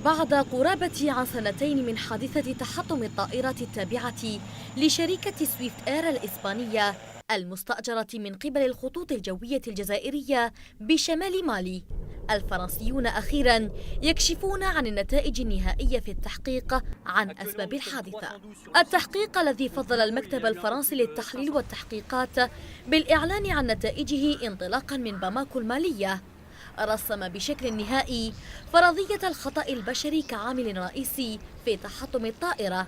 بعد قرابة عن سنتين من حادثة تحطم الطائرة التابعة لشركة سويفت إير الإسبانية المستأجرة من قبل الخطوط الجوية الجزائرية بشمال مالي، الفرنسيون أخيراً يكشفون عن النتائج النهائية في التحقيق عن أسباب الحادثة. التحقيق الذي فضل المكتب الفرنسي للتحليل والتحقيقات بالإعلان عن نتائجه انطلاقاً من باماكو المالية رسم بشكل نهائي فرضية الخطأ البشري كعامل رئيسي في تحطم الطائرة،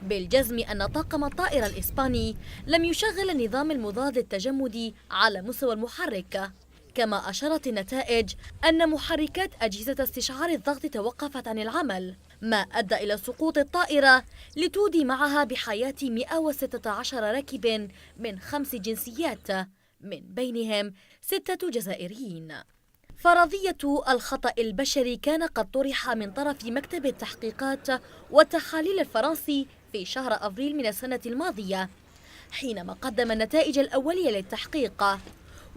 بالجزم أن طاقم الطائرة الإسباني لم يشغل النظام المضاد للتجمد على مستوى المحرك. كما أشارت النتائج أن محركات أجهزة استشعار الضغط توقفت عن العمل، ما أدى إلى سقوط الطائرة لتودي معها بحياة 116 راكب من 5 جنسيات، من بينهم 6 جزائريين. فرضية الخطأ البشري كان قد طرح من طرف مكتب التحقيقات والتحاليل الفرنسي في شهر أبريل من السنة الماضية، حينما قدم النتائج الأولية للتحقيق.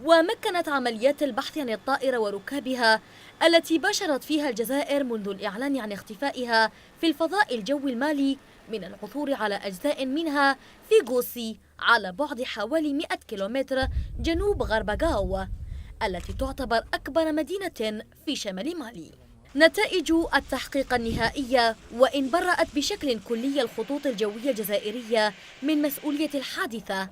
ومكنت عمليات البحث عن الطائرة وركابها التي باشرت فيها الجزائر منذ الإعلان عن اختفائها في الفضاء الجوي المالي من العثور على أجزاء منها في غوسي على بعد حوالي 100 كيلومتر جنوب غرب غاو، التي تعتبر أكبر مدينة في شمال مالي. نتائج التحقيق النهائية وإن برأت بشكل كلي الخطوط الجوية الجزائرية من مسؤولية الحادثة،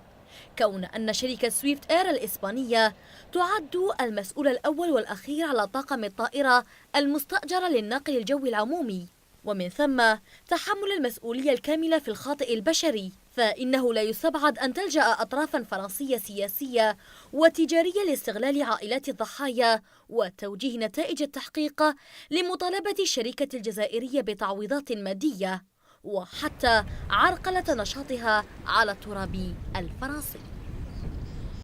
كون أن شركة سويفت إير الإسبانية تعد المسؤول الأول والأخير على طاقم الطائرة المستأجرة للناقل الجوي العمومي، ومن ثم تحمل المسؤولية الكاملة في الخاطئ البشري، فإنه لا يستبعد أن تلجأ أطرافا فرنسية سياسية وتجارية لاستغلال عائلات الضحايا وتوجيه نتائج التحقيق لمطالبة الشركة الجزائرية بتعويضات مادية، وحتى عرقلة نشاطها على التراب الفرنسي.